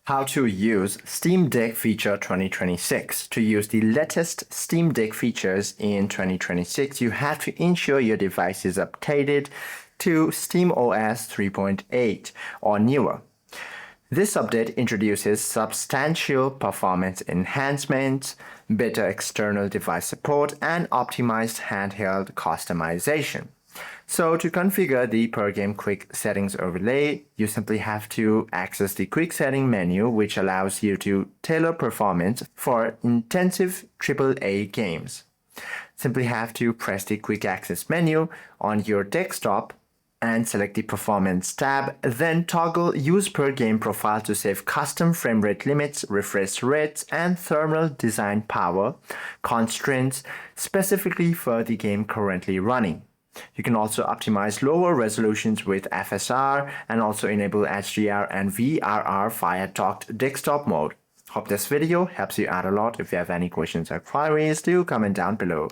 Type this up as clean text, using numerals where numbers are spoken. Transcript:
How to use Steam Deck Feature 2026. To use the latest Steam Deck features in 2026, you have to ensure your device is updated to SteamOS 3.8 or newer. This update introduces substantial performance enhancements, better external device support, and optimized handheld customization. So to configure the per game quick settings overlay, you simply have to access the quick setting menu, which allows you to tailor performance for intensive AAA games. Simply have to press the quick access menu on your desktop and select the performance tab, then toggle use per game profile to save custom frame rate limits, refresh rates, and thermal design power constraints specifically for the game currently running. You can also optimize lower resolutions with FSR and also enable HDR and VRR via docked desktop mode. Hope this video helps you out a lot. If you have any questions or queries, do comment down below.